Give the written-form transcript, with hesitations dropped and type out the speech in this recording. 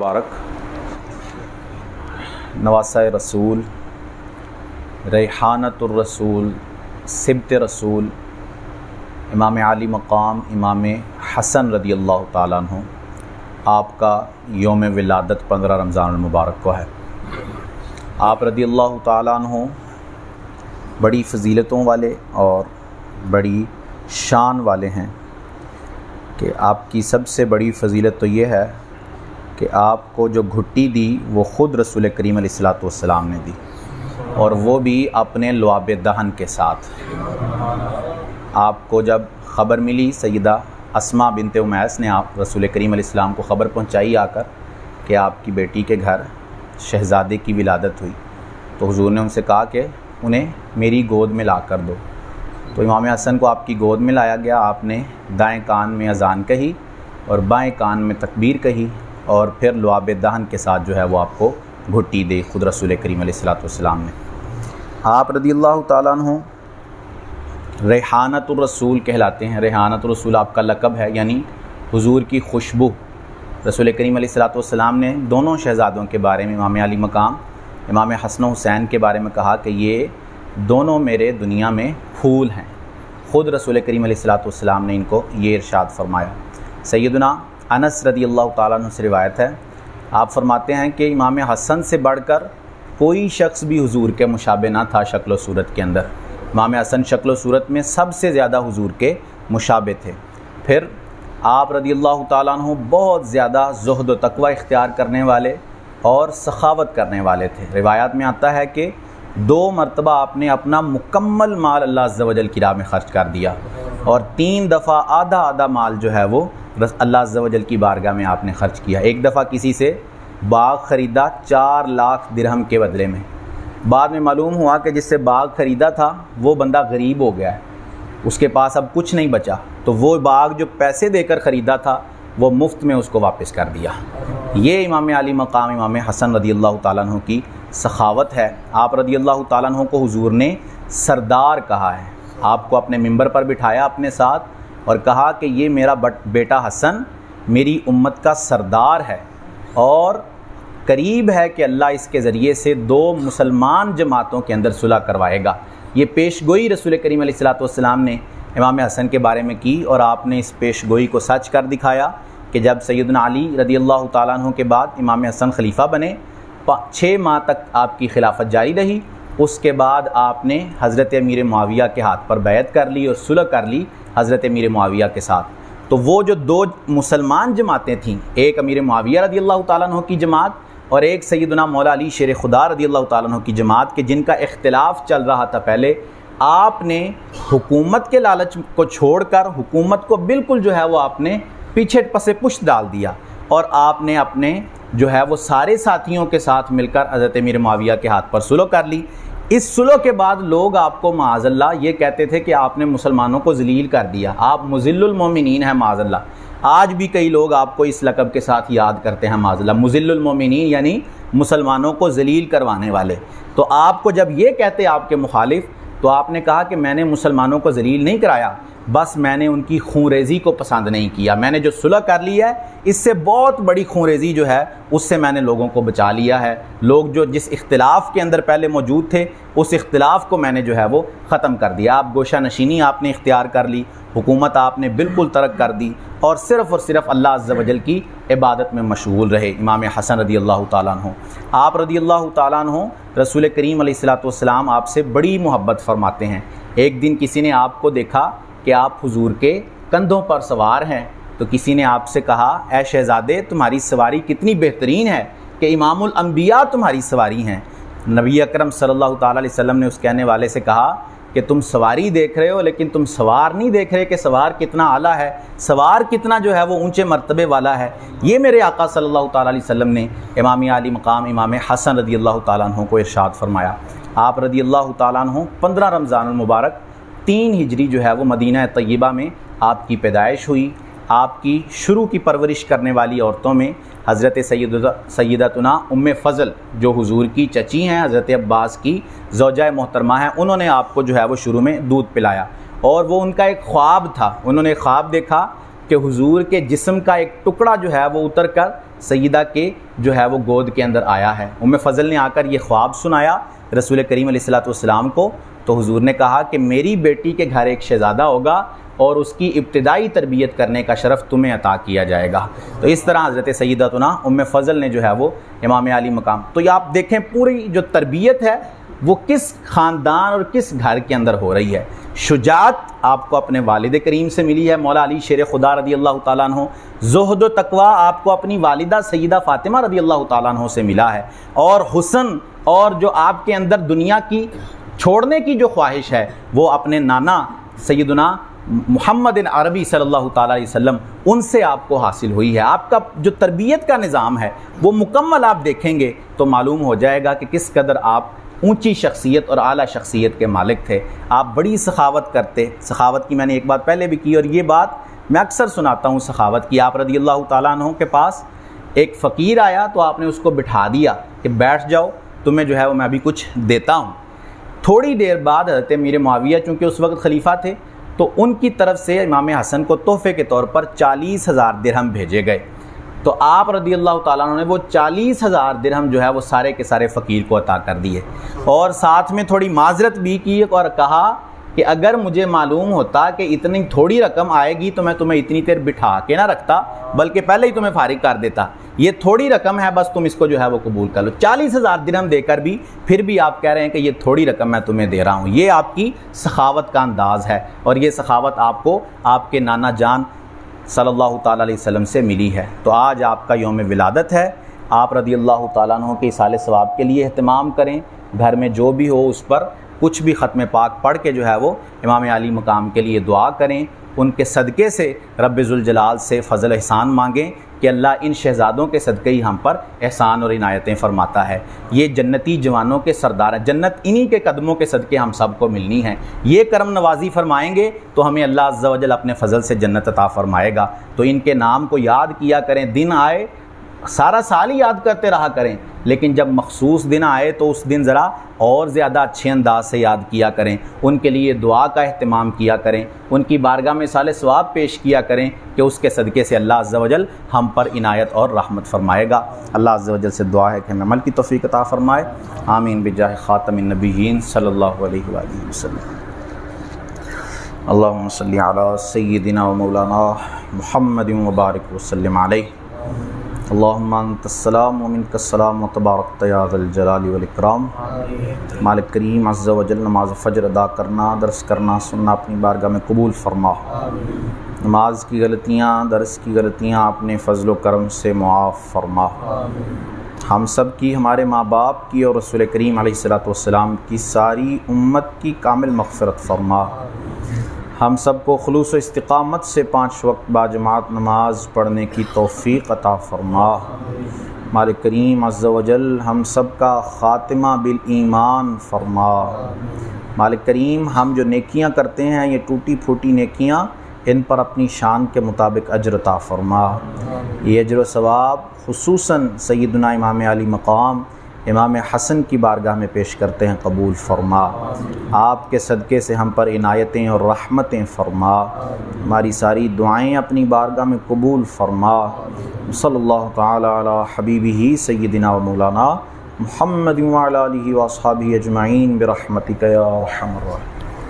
मुबारक नवासा रसूल, रेहानतुर रसूल, सिब्त रसूल, इमाम आली मकाम इमाम हसन रदी अल्लाह ताला अन्हु, आपका योम विलादत 15 रमज़ान मुबारक को है। आप रदी अल्लाह ताला अन्हु बड़ी फ़जीलतों वाले और बड़ी शान वाले हैं कि आपकी सबसे बड़ी फ़जीलत तो ये है कि आपको जो घुट्टी दी वो ख़ुद रसूल करीम अलैहिस्सलातु वस्सलाम ने दी, और वो भी अपने लुआब दहन के साथ। आपको जब ख़बर मिली, सैयदा अस्मा बिनते उमैस ने आप रसूल करीम अलैहिस्सलाम को ख़बर पहुंचाई आकर कि आपकी बेटी के घर शहज़ादे की विलादत हुई, तो हुजूर ने उनसे कहा कि उन्हें मेरी गोद में ला कर दो। तो इमाम हसन को आपकी गोद में लाया गया। आपने दाएं कान में अज़ान कही और बाएं कान में तकबीर कही, और फिर लुआब दहन के साथ जो है वो आपको घुट्टी दे खुद रसूल करीम अलैहिस्सलातु वस्सलाम ने। आप रदी अल्लाह ताला अन्हु रेहानतुर रसूल कहलाते हैं। रेहानतुर रसूल आपका लक़ब है, यानी हुजूर की खुशबू। रसूल करीम अलैहिस्सलातु वस्सलाम ने दोनों शहज़ादों के बारे में, इमाम अली मकाम इमाम हसन हुसैन के बारे में कहा कि ये दोनों मेरे दुनिया में फूल हैं। ख़ुद रसूल करीम अलैहिस्सलातु वस्सलाम ने इनको ये इरशाद फरमाया। सैयदना अनस रदी अल्लाह ताला अन्हु से रिवायत है, आप फरमाते हैं कि इमाम हसन से बढ़कर कोई शख्स भी हुजूर के मुशाबे ना था शक्ल व सूरत के अंदर। इमाम हसन शक्ल व सूरत में सबसे ज़्यादा हुजूर के मुशाबे थे। फिर आप रदी अल्लाह ताला अन्हु बहुत ज़्यादा ज़ुहद व तक़वा इख्तियार करने वाले और सखावत करने वाले थे। रिवायात में आता है कि 2 मरतबा आपने अपना मुकम्मल माल अल्लाह अज़्ज़ा वजल की राह में ख़र्च कर दिया, और 3 दफ़ा आधा आधा माल जो है वो अल्लाह अज़्ज़ा वजल की बारगाह में आपने ख़र्च किया। एक दफ़ा किसी से बाग ख़रीदा 4 लाख दिरहम के बदले में। बाद में मालूम हुआ कि जिससे बाग ख़रीदा था वो बंदा गरीब हो गया है, उसके पास अब कुछ नहीं बचा, तो वो बाग जो पैसे देकर ख़रीदा था वो मुफ्त में उसको वापस कर दिया। ये इमाम अली मकाम इमाम हसन रदी अल्लाह ताला अन्हु की सखावत है। आप रदी अल्लाह ताला अन्हु को हुजूर ने सरदार कहा है। आपको अपने मिंबर पर बिठाया अपने साथ और कहा कि ये मेरा बेटा हसन मेरी उम्मत का सरदार है, और करीब है कि अल्लाह इसके ज़रिए से 2 मुसलमान जमातों के अंदर सुलह करवाएगा। ये पेशगोई रसूल करीम अलैहिस्सलातु वस्सलाम ने इमाम हसन के बारे में की, और आपने इस पेशगोई को सच कर दिखाया कि जब सैयदना अली रदी अल्लाह ताला अन्हु के बाद इमाम हसन खलीफा बने, 6 माह तक आपकी खिलाफत जारी रही। उसके बाद आपने हज़रत अमीर मुआविया के हाथ पर बैत कर ली और सुलह कर ली हज़रत अमीर मुआविया के साथ। तो वो जो 2 मुसलमान जमातें थीं, एक अमीर मुआविया रदी अल्लाह ताला अन्हु की जमात और एक सैयदना मौला अली शेर खुदा रदी अल्लाह ताला अन्हु की जमात, के जिनका इख्तिलाफ चल रहा था पहले, आपने हुकूमत के लालच को छोड़कर हुकूमत को बिल्कुल जो है वो आपने पीछे पसे पुश डाल दिया, और आपने अपने जो है वो सारे साथियों के साथ मिलकर हज़रत अमीर मुआविया के हाथ पर सुलह कर ली। इस सुलह के बाद लोग आपको माअज़ल्लाह ये कहते थे कि आपने मुसलमानों को ज़लील कर दिया, आप मुज़िल्लुल मोमिनीन हैं माअज़ल्लाह। आज भी कई लोग आपको इस लक़ब के साथ याद करते हैं माअज़ल्लाह, मुज़िल्लुल मोमिनीन यानी मुसलमानों को ज़लील करवाने वाले। तो आपको जब ये कहते आपके मुखालिफ, तो आपने कहा कि मैंने मुसलमानों को ज़लील नहीं कराया, बस मैंने उनकी खूनरेज़ी को पसंद नहीं किया। मैंने जो सुलह कर ली है, इससे बहुत बड़ी खूनरेज़ी जो है उससे मैंने लोगों को बचा लिया है। लोग जो जिस इख्तिलाफ़ के अंदर पहले मौजूद थे, उस इख्तिलाफ़ को मैंने जो है वो ख़त्म कर दिया। आप गोशा नशीनी आपने इख्तियार कर ली, हुकूमत आपने बिल्कुल तर्क कर दी, और सिर्फ़ अल्लाह अज़्ज़ा वजल की इबादत में मशगूल रहे। इमाम हसन रदी अल्लाह ताला अन्हु, आप रदी अल्लाह ताला अन्हु रसूल करीम अलैहिस्सलातु वस्सलाम आपसे बड़ी मोहब्बत फ़रमाते हैं। एक दिन किसी ने आपको देखा कि आप हुजूर के कंधों पर सवार हैं, तो किसी ने आपसे कहा, ऐ शहज़ादे तुम्हारी सवारी कितनी बेहतरीन है कि इमामुल अंबिया तुम्हारी सवारी हैं। नबी अकरम सल्लल्लाहु ताला अलैहि वसल्लम ने उस कहने वाले से कहा कि तुम सवारी देख रहे हो, लेकिन तुम सवार नहीं देख रहे कि सवार कितना आला है, सवार कितना जो है वो ऊंचे मर्तबे वाला है। ये मेरे आका सल्लल्लाहु ताला अलैहि वसल्लम ने इमाम आली मकाम इमाम हसन रदी अल्लाह ताला अन्हु को इरशाद फरमाया। आप रदी अल्लाह ताला अन्हु 15 रमज़ान मुबारक 3 हिजरी जो है वो मदीना तय्यबा में आपकी पैदाइश हुई। आपकी शुरू की परवरिश करने वाली औरतों में हज़रत सैयदतुना उम्मे फ़ज़ल जो हुजूर की चची हैं, हज़रत अब्बास की ज़ौजा मोहतरमा हैं, उन्होंने आपको जो है वो शुरू में दूध पिलाया। और वो उनका एक ख्वाब था, उन्होंने ख्वाब देखा कि हुजूर के जिस्म का एक टुकड़ा जो है वो उतर कर سیدہ کے جو ہے وہ گود کے اندر آیا ہے۔ ام فضل نے آ کر یہ خواب سنایا رسول کریم علیہ الصلوۃ والسلام کو، تو حضور نے کہا کہ میری بیٹی کے گھر ایک شہزادہ ہوگا اور اس کی ابتدائی تربیت کرنے کا شرف تمہیں عطا کیا جائے گا۔ تو اس طرح حضرت سیدتنا ام فضل نے جو ہے وہ امام علی مقام، تو یہ آپ دیکھیں پوری جو تربیت ہے وہ کس خاندان اور کس گھر کے اندر ہو رہی ہے۔ شجاعت آپ کو اپنے والد کریم سے ملی ہے مولا علی شیر خدا رضی اللہ تعالیٰ عنہ، زہد و تقویٰ آپ کو اپنی والدہ سیدہ فاطمہ رضی اللہ تعالیٰ عنہ سے ملا ہے، اور حسن اور جو آپ کے اندر دنیا کی چھوڑنے کی جو خواہش ہے وہ اپنے نانا سیدنا محمد عربی صلی اللہ تعالیٰ علیہ وسلم ان سے آپ کو حاصل ہوئی ہے۔ آپ کا جو تربیت کا نظام ہے وہ مکمل آپ دیکھیں گے تو معلوم ہو جائے گا کہ کس قدر آپ اونچی شخصیت اور اعلیٰ شخصیت کے مالک تھے۔ آپ بڑی سخاوت کرتے، سخاوت کی میں نے ایک بات پہلے بھی کی اور یہ بات میں اکثر سناتا ہوں سخاوت کی۔ آپ رضی اللہ تعالیٰ عنہ کے پاس ایک فقیر آیا تو آپ نے اس کو بٹھا دیا کہ بیٹھ جاؤ، تمہیں جو ہے وہ میں ابھی کچھ دیتا ہوں۔ تھوڑی دیر بعد حضرت امیر معاویہ چونکہ اس وقت خلیفہ تھے تو ان کی طرف سے امام حسن کو تحفے کے طور پر 40,000 درہم بھیجے گئے، تو آپ رضی اللہ تعالیٰ عنہ نے وہ 40,000 درہم جو ہے وہ سارے کے سارے فقیر کو عطا کر دیے، اور ساتھ میں تھوڑی معذرت بھی کی اور کہا کہ اگر مجھے معلوم ہوتا کہ اتنی تھوڑی رقم آئے گی تو میں تمہیں اتنی دیر بٹھا کے نہ رکھتا بلکہ پہلے ہی تمہیں فارغ کر دیتا، یہ تھوڑی رقم ہے بس تم اس کو جو ہے وہ قبول کر لو۔ 40,000 درہم دے کر بھی پھر بھی آپ کہہ رہے ہیں کہ یہ تھوڑی رقم میں تمہیں دے رہا ہوں، یہ آپ کی سخاوت کا انداز ہے، اور یہ سخاوت آپ کو آپ کے نانا جان صلی اللہ تعالیٰ علیہ وسلم سے ملی ہے۔ تو آج آپ کا یوم ولادت ہے، آپ رضی اللہ تعالیٰ عنہ کے ایصال ثواب کے لیے اہتمام کریں، گھر میں جو بھی ہو اس پر کچھ بھی ختم پاک پڑھ کے جو ہے وہ امام علی مقام کے لیے دعا کریں، ان کے صدقے سے رب ذوالجلال سے فضل احسان مانگیں کہ اللہ ان شہزادوں کے صدقے ہی ہم پر احسان اور عنایتیں فرماتا ہے۔ یہ جنتی جوانوں کے سردار ہیں، جنت انہی کے قدموں کے صدقے ہم سب کو ملنی ہے۔ یہ کرم نوازی فرمائیں گے تو ہمیں اللہ عز و جل اپنے فضل سے جنت عطا فرمائے گا۔ تو ان کے نام کو یاد کیا کریں، دن آئے سارا سال ہی یاد کرتے رہا کریں، لیکن جب مخصوص دن آئے تو اس دن ذرا اور زیادہ اچھے انداز سے یاد کیا کریں، ان کے لیے دعا کا اہتمام کیا کریں، ان کی بارگاہ میں ایصال ثواب پیش کیا کریں کہ اس کے صدقے سے اللہ عز و جل ہم پر عنایت اور رحمت فرمائے گا۔ اللہ عز و جل سے دعا ہے کہ ہمیں عمل کی توفیق عطا فرمائے، آمین بجاہ خاتم النبیین صلی اللہ علیہ وآلہ وسلم۔ اللہم صلی علی سیدنا و مولانا محمد وبارک وسلم علیہ۔ اللہم انت السلام و منک السلام و تبارکت یا ذا الجلال والاکرام۔ مالک کریم عز و جل نماز فجر ادا کرنا، درس کرنا، سننا اپنی بارگاہ میں قبول فرما۔ نماز کی غلطیاں، درس کی غلطیاں اپنے فضل و کرم سے معاف فرما۔ ہم سب کی، ہمارے ماں باپ کی اور رسول کریم علیہ الصلوۃ والسلام کی ساری امت کی کامل مغفرت فرما۔ ہم سب کو خلوص و استقامت سے 5 وقت باجماعت نماز پڑھنے کی توفیق عطا فرما۔ مالک کریم عز و جل ہم سب کا خاتمہ بالایمان فرما۔ مالک کریم ہم جو نیکیاں کرتے ہیں یہ ٹوٹی پھوٹی نیکیاں، ان پر اپنی شان کے مطابق اجر عطا فرما۔ یہ اجر و ثواب خصوصاً سیدنا امام علی مقام امام حسن کی بارگاہ میں پیش کرتے ہیں، قبول فرما۔ آپ کے صدقے سے ہم پر عنایتیں اور رحمتیں فرما، ہماری ساری دعائیں اپنی بارگاہ میں قبول فرما۔ صلی اللہ تعالی علی حبیبہ سیدنا و مولانا محمد وعلی آلہ واصحابہ اجمعین برحمتک یا ارحم الراحمین۔